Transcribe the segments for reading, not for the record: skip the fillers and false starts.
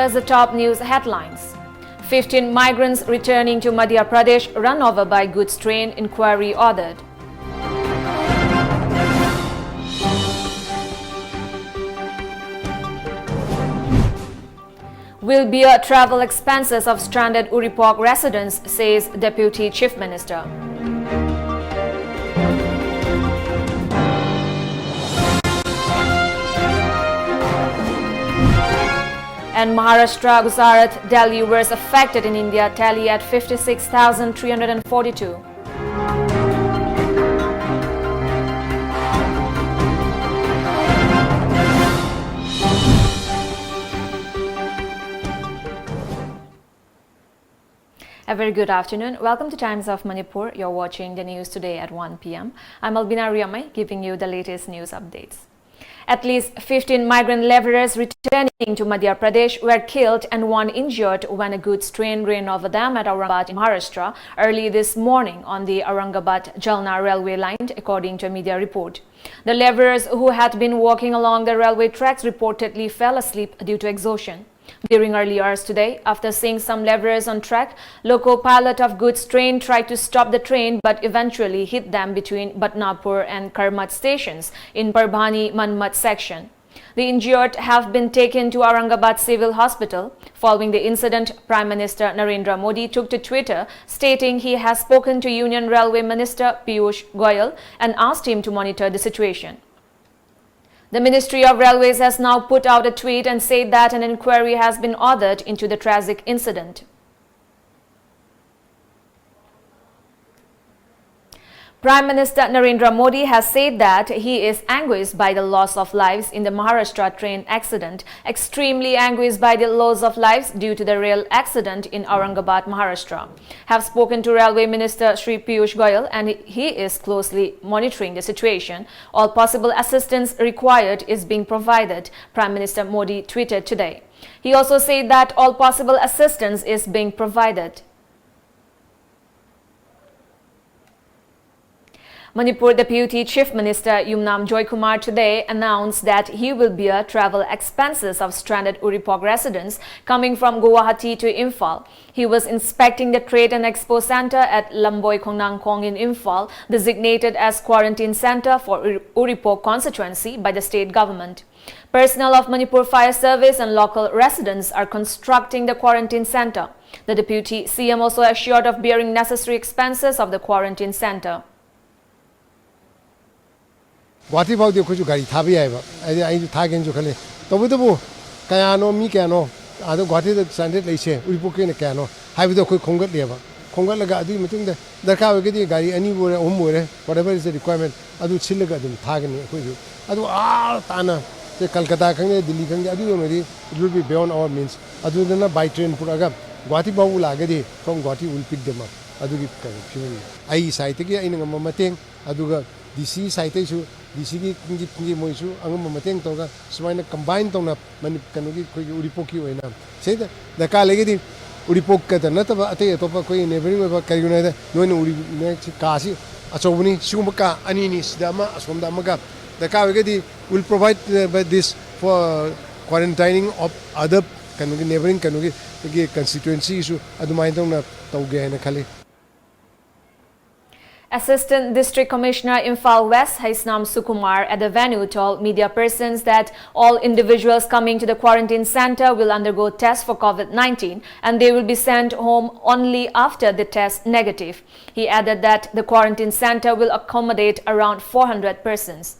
first the top news headlines. 15 migrants returning to Madhya Pradesh run over by goods train, inquiry ordered. Will bear travel expenses of stranded Uripok residents, says Deputy Chief Minister. And Maharashtra, Gujarat, Delhi were affected in India tally at 56,342. A very good afternoon. Welcome to Times of Manipur. You're watching the news today at 1 p.m. I'm ALBINA RIAMEI giving you the latest news updates. At least 15 migrant laborers returning to Madhya Pradesh were killed and one injured when a goods train ran over them at Aurangabad, Maharashtra, early this morning on the Aurangabad-Jalna railway line, according to a media report. The laborers who had been walking along the railway tracks reportedly fell asleep due to exhaustion. During early hours today, after seeing some laborers on track, loco pilot of goods train tried to stop the train but eventually hit them between Batnapur and Karmat stations in Parbhani-Manmat section. The injured have been taken to Aurangabad Civil Hospital. Following the incident, Prime Minister Narendra Modi took to Twitter stating he has spoken to Union Railway Minister Piyush Goyal and asked him to monitor the situation. The Ministry of Railways has now put out a tweet and said that an inquiry has been ordered into the tragic incident. Prime Minister Narendra Modi has said that he is anguished by the loss of lives in the Maharashtra train accident, extremely anguished by the loss of lives due to the rail accident in Aurangabad, Maharashtra. Have spoken to Railway Minister Shri Piyush Goyal and he is closely monitoring the situation. All possible assistance required is being provided, Prime Minister Modi tweeted today. He also said that all possible assistance is being provided. Manipur Deputy Chief Minister Yumnam Joykumar today announced that he will bear travel expenses of stranded Uripok residents coming from Guwahati to Imphal. He was inspecting the Trade and Expo Center at Lamboy Khongnangkong in Imphal, designated as quarantine center for Uripok constituency by the state government. Personnel of Manipur Fire Service and local residents are constructing the quarantine center. The Deputy CM also assured of bearing necessary expenses of the quarantine center. Guwahati bau de khoju gari thabi aiba ai thagen jo khale tobu kayano mi kayano ado Guwahati da standard leise Uripok ne kayano haibu do khoi khongat leba khongat laga adu mutung da darka hoge gari ani bore bore whatever is the requirement adu chillaga adum thagani khoju adu tana se Kolkata khang Delhi khang adu no it will be beyond our means adu na by train puraga Guwahati bau lagadi from Guwahati will pick them up adu gi confusion ai site gi ai ngam mateng aduga DC site su DC ki moisu angam mateng toga sumaina combine tona mani kanugi koi Uripok ki oina sei da ka legi di Uripok ka na ta ate topa koi neighboring ba kariguna da noin uri ne ka si achobuni sigum ka ani ni sidama asomda amaga da ka legi di will provide this for quarantining of other kanugi neighboring kanugi ki constituency su adumai tona tauge na khali. Assistant District Commissioner Imphal West Haisnam Sukumar at the venue told media persons that all individuals coming to the quarantine center will undergo tests for COVID-19 and they will be sent home only after the test negative. He added that the quarantine center will accommodate around 400 persons.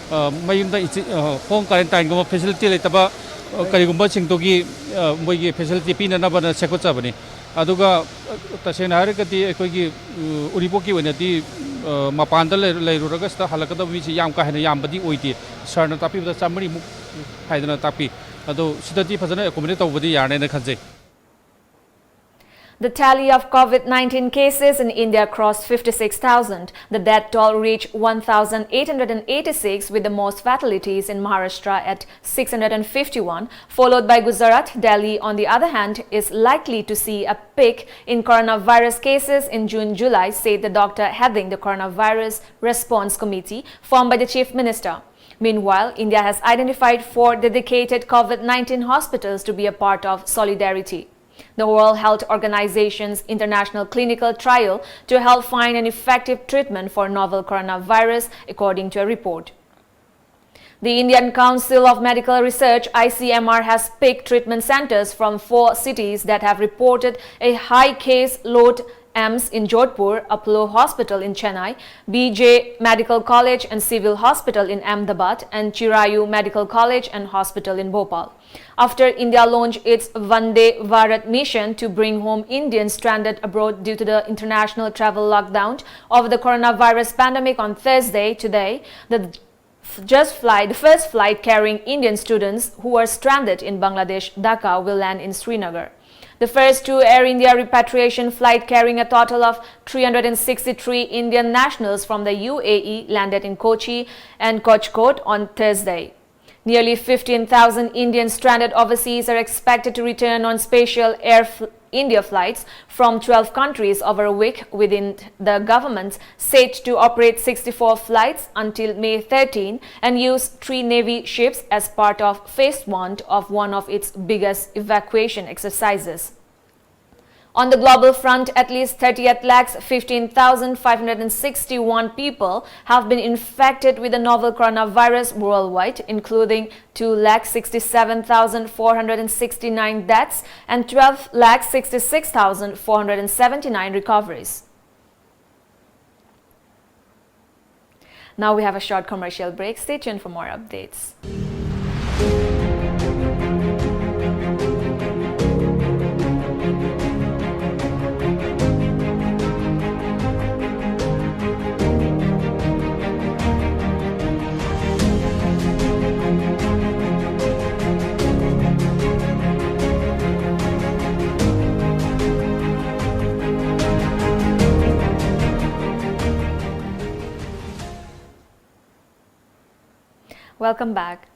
home quarantine guma facility letaba karigumba singtogi moigi facility pina na bana sekotsa aduga tasena harikati ekogi Uripok ki wenati mapanda leiruraga sta halakada mi yam ka hena yam badi oiti sarna tapi da chamri mu haidana tapi ado sidati phajana accommodate tawbadi yarne na khanje. The tally of COVID-19 cases in India crossed 56,000. The death toll reached 1,886, with the most fatalities in Maharashtra at 651, followed by Gujarat. Delhi, on the other hand, is likely to see a peak in coronavirus cases in June-July, said the doctor heading the Coronavirus Response Committee formed by the Chief Minister. Meanwhile, India has identified 4 dedicated COVID-19 hospitals to be a part of Solidarity, the World Health Organization's international clinical trial to help find an effective treatment for novel coronavirus, according to a report. The Indian Council of Medical Research (ICMR) has picked treatment centers from 4 cities that have reported a high case load: AIIMS in Jodhpur, Apollo Hospital in Chennai, BJ Medical College and Civil Hospital in Ahmedabad, and Chirayu Medical College and Hospital in Bhopal. After India launched its Vande Bharat mission to bring home Indians stranded abroad due to the international travel lockdown of the coronavirus pandemic on Thursday, today, the first flight carrying Indian students who were stranded in Bangladesh, Dhaka, will land in Srinagar. The first 2 Air India repatriation flight carrying a total of 363 Indian nationals from the UAE landed in Kochi and Kozhikode on Thursday. Nearly 15,000 Indians stranded overseas are expected to return on special Air India flights from 12 countries over a week, within the government set to operate 64 flights until May 13 and use 3 Navy ships as part of Phase 1 of one of its biggest evacuation exercises. On the global front, at least 38,15,561 people have been infected with the novel coronavirus worldwide, including 2,67,469 deaths and 12,66,479 recoveries. Now we have a short commercial break. Stay tuned for more updates. Welcome back.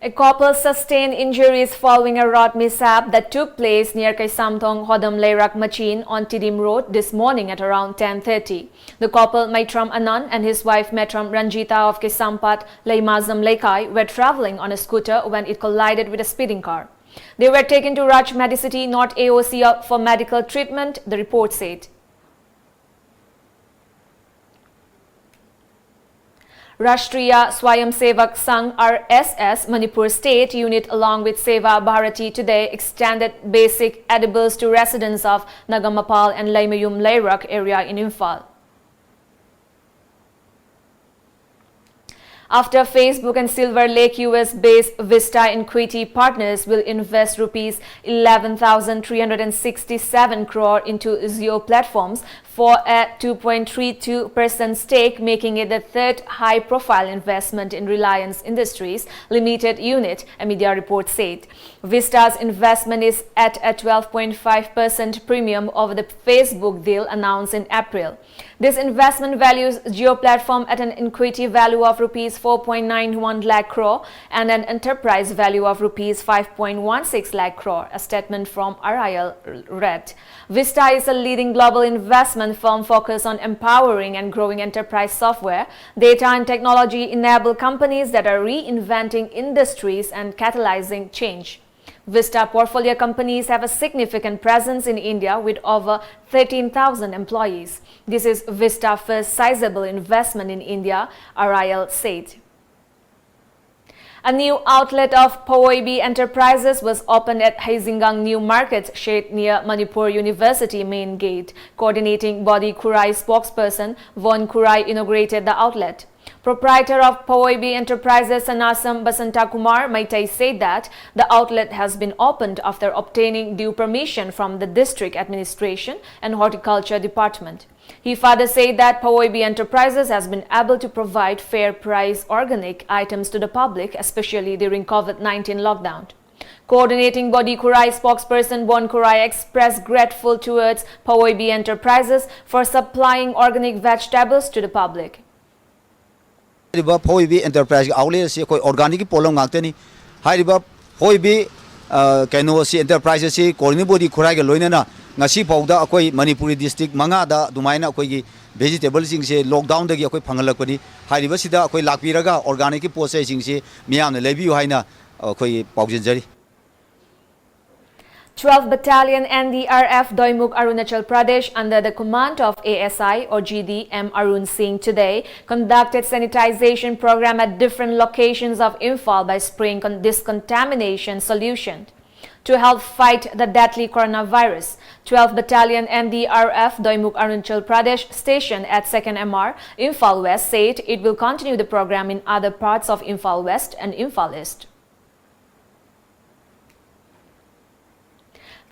A couple sustained injuries following a road mishap that took place near Kaisamthong Hodam Leirak Machin on Tidim Road this morning at around 10:30. The couple Maitram Anand and his wife Maitram Ranjita of Kaisampat Leimazam Lekai were traveling on a scooter when it collided with a speeding car. They were taken to Raj Medicity North AOC for medical treatment, the report said. Rashtriya Swayamsevak Sangh RSS Manipur State Unit along with Seva Bharati today extended basic edibles to residents of Nagamapal and Laimayum Leirak area in Imphal. After Facebook and Silver Lake US-based Vista Equity Partners will invest rupees 11,367 crore into Zio platforms for a 2.32% stake, making it the 3rd high-profile investment in Reliance Industries Limited unit, a media report said. Vista's investment is at a 12.5% premium over the Facebook deal announced in April. This investment values Jio platform at an equity value of rupees 4.91 lakh crore and an enterprise value of rupees 5.16 lakh crore, a statement from RIL read. Vista is a leading global investment firm focused on empowering and growing enterprise software, data and technology-enabled companies that are reinventing industries and catalyzing change. Vista portfolio companies have a significant presence in India with over 13,000 employees. This is Vista's first sizable investment in India, RIL said. A new outlet of Poibi Enterprises was opened at Hazingang New Market Shed near Manipur University main gate. Coordinating body Kurai spokesperson Von Kurai inaugurated the outlet. Proprietor of Poibi Enterprises Sanasam Basantakumar Maitai said that the outlet has been opened after obtaining due permission from the district administration and horticulture department. He further said that Poibi Enterprises has been able to provide fair price organic items to the public, especially during COVID-19 lockdown. Coordinating body Kurai spokesperson Bon Kurai expressed grateful towards Pawoibi Enterprises for supplying organic vegetables to the public. Pawoibi Enterprise outlet si koi organic polong ngakte Hariba Pawoibi kaino si enterprise si coordinating body Kurai ke loina na ngasi pauda akoi Manipuri district manga da dumaina akoi gi vegetable sing se lockdown da gi akoi phangalakpani hariba sida akoi lakpiraga organic process sing se miyam ne lebiu haina akoi paujinjari 12th Battalion NDRF Doimuk Arunachal Pradesh under the command of ASI or GD M. Arun Singh today conducted sanitization program at different locations of Imphal by spraying discontamination solution. To help fight the deadly coronavirus, 12th Battalion NDRF Doimuk Arunachal Pradesh station at 2nd MR Imphal West said it will continue the program in other parts of Imphal West and Imphal East.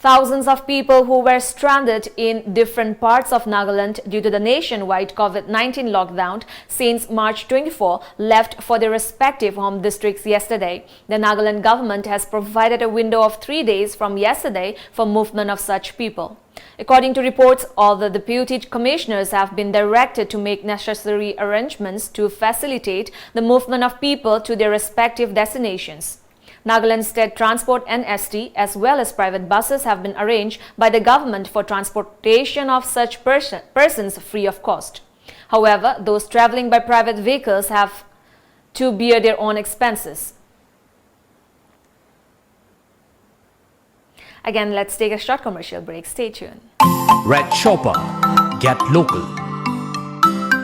Thousands of people who were stranded in different parts of Nagaland due to the nationwide COVID-19 lockdown since March 24 left for their respective home districts yesterday. The Nagaland government has provided a window of 3 days from yesterday for movement of such people. According to reports, all the deputy commissioners have been directed to make necessary arrangements to facilitate the movement of people to their respective destinations. Nagaland State Transport NST as well as private buses have been arranged by the government for transportation of such persons free of cost. However, those travelling by private vehicles have to bear their own expenses. Again, let's take a short commercial break. Stay tuned. Red Shopper. Get local.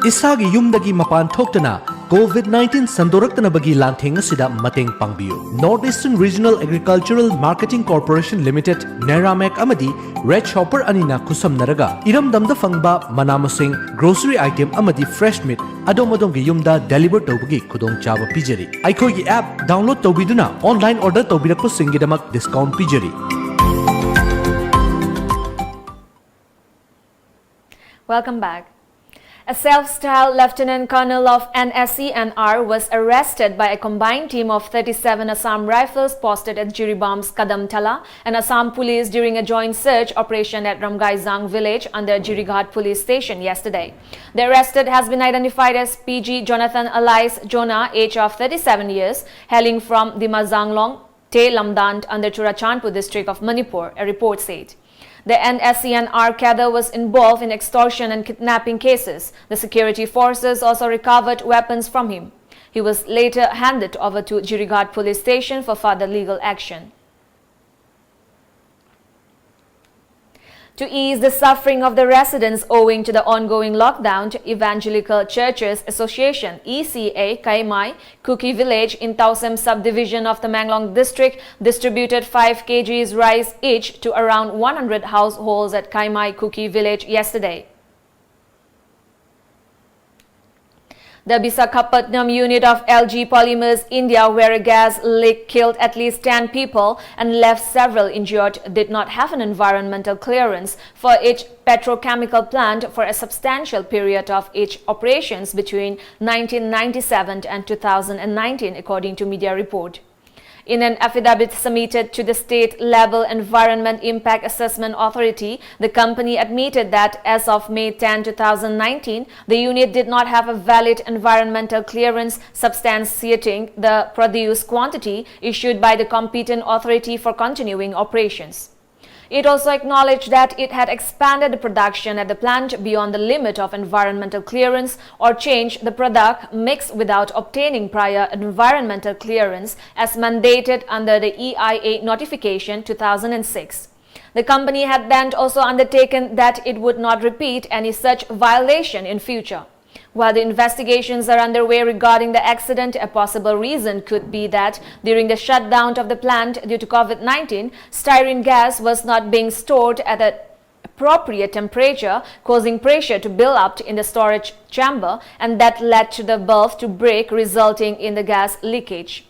Isagi yumdagi mapan thoktana COVID-19 sandoraktana bagi lanthing asida mateng pangbiyo. Northeastern Regional Agricultural Marketing Corporation Limited RIAMEI amadi Red Shopper anina kusam naraga iramdamda fangba manamasing grocery item amadi fresh meat adom-adom gi yumda deliver tawbagi khudong chaba pijari. Aikhoi gi app download tawbiduna online order tawbirakpo singidamak discount pijari. Welcome back. A self-styled Lieutenant Colonel of NSCNR was arrested by a combined team of 37 Assam Rifles posted at Jiribam's Kadamtala and Assam Police during a joint search operation at Ramgaizang village under Jirighat Police Station yesterday. The arrested has been identified as PG Jonathan alias Jonah, age of 37 years, hailing from the Mazanglong, Te Lamdant under Churachandpur district of Manipur, a report said. The NSCNR cadre was involved in extortion and kidnapping cases. The security forces also recovered weapons from him. He was later handed over to Jirighat Police Station for further legal action. To ease the suffering of the residents owing to the ongoing lockdown, Evangelical Churches Association ECA Kaimai Kuki Village in Tausem subdivision of the Manglong district distributed 5 kgs rice each to around 100 households at Kaimai Kuki Village yesterday. The Visakhapatnam unit of LG Polymers India, where a gas leak killed at least 10 people and left several injured, did not have an environmental clearance for each petrochemical plant for a substantial period of its operations between 1997 and 2019, according to media report. In an affidavit submitted to the state-level Environment Impact Assessment Authority, the company admitted that as of May 10, 2019, the unit did not have a valid environmental clearance substantiating the produced quantity issued by the competent authority for continuing operations. It also acknowledged that it had expanded the production at the plant beyond the limit of environmental clearance or changed the product mix without obtaining prior environmental clearance as mandated under the EIA notification 2006. The company had then also undertaken that it would not repeat any such violation in future. While the investigations are underway regarding the accident, a possible reason could be that during the shutdown of the plant due to COVID-19, styrene gas was not being stored at an appropriate temperature, causing pressure to build up in the storage chamber, and that led to the valve to break, resulting in the gas leakage.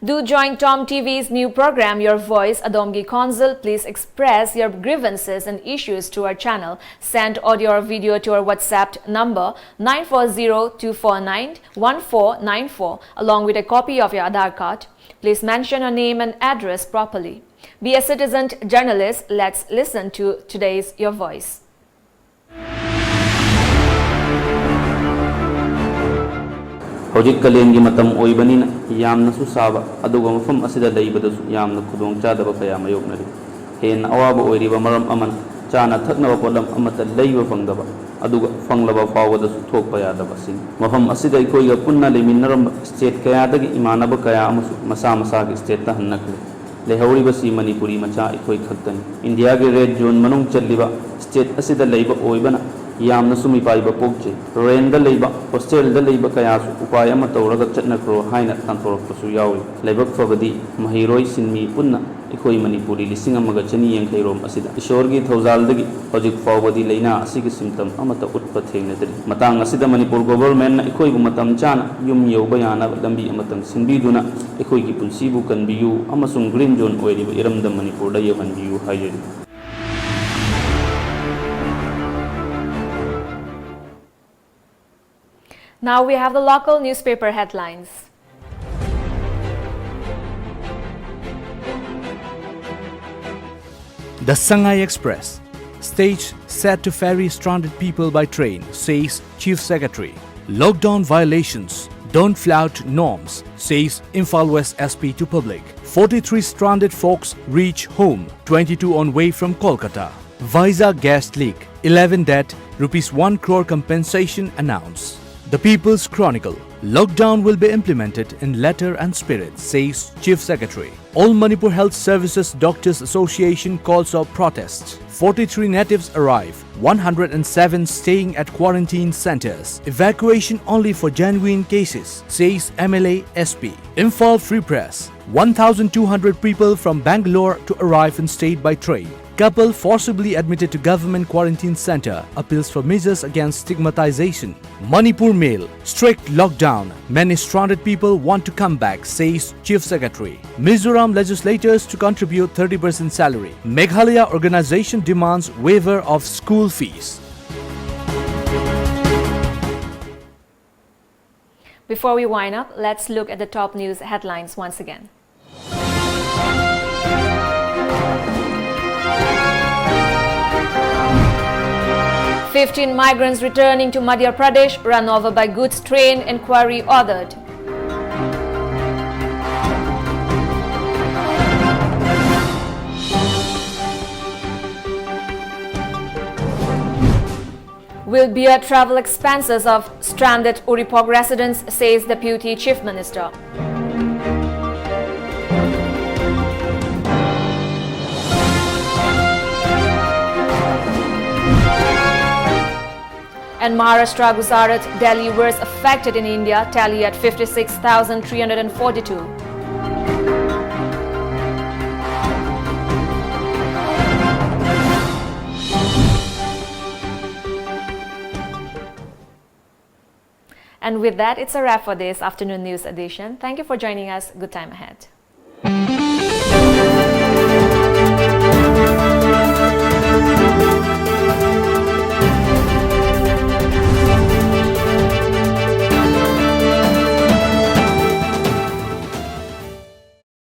Do join TOMTV's new program, Your Voice, Adomgi Consul. Please express your grievances and issues to our channel. Send audio or video to our WhatsApp number 940-249-1494 along with a copy of your Aadhaar card. Please mention your name and address properly. Be a citizen journalist. Let's listen to today's Your Voice. Hojik kalengi matam oibanina yamna su saba aduga mafam asida leibadasu yamna khudong chadaba kaya mayoknari hen awaba oiriba maram aman chana thaknaba polam amata leiba fangdaba aduga fanglaba fawadasu thokpa yadaba sing mafam asida ikoiga punna leminnaram state kaya dagi imanaba kaya amasu masa masa gi state ta hannakle lehawriba si manipuri macha ikoi khaktani india ge red zone manung challiba state asida leiba oibana yamna sumi paiba pokche renda leiba hostel da leiba kaya su upay ama tawraga chatnakro haina tanthorapsu yawi leibak fabadi mahiroi sinmi punna ikoi manipuri lising amaga chani yankairom asida ishorgi thawzaldagi hojik fawbadi leina asigi symptom amata utpa thengnadri matang asida manipur government na ikoi bu matam chana yum yoba yana lambi amatang sinbiduna ikoi gi punsibu kanbiyu amasung green zone oiriba iramda manipur da yabanbiyu hayri. Now we have the local newspaper headlines. The Shanghai Express. Stage set to ferry stranded people by train, says Chief Secretary. Lockdown violations. Don't flout norms, says Imphal West SP to public. 43 stranded folks reach home, 22 on way from Kolkata. Visa gas leak. 11 dead, ₹1 crore compensation announced. The People's Chronicle. Lockdown will be implemented in letter and spirit, says Chief Secretary. All Manipur Health Services Doctors Association calls off protests. 43 natives arrive, 107 staying at quarantine centers. Evacuation only for genuine cases, says MLA SP. Imphal Free Press. 1,200 people from Bangalore to arrive in state by train. Couple forcibly admitted to government quarantine center, appeals for measures against stigmatization. Manipur Mail. Strict lockdown. Many stranded people want to come back, says Chief Secretary. Mizoram legislators to contribute 30% salary. Meghalaya organization demands waiver of school fees. Before we wind up, let's look at the top news headlines once again. "15 migrants returning to Madhya Pradesh run over by goods train, inquiry ordered." "Will bear travel expenses of stranded Uripog residents," says Deputy Chief Minister. And Maharashtra, Gujarat, Delhi worst affected in India tally at 56,342. And with that, it's a wrap for this afternoon news edition. Thank you for joining us. Good time ahead.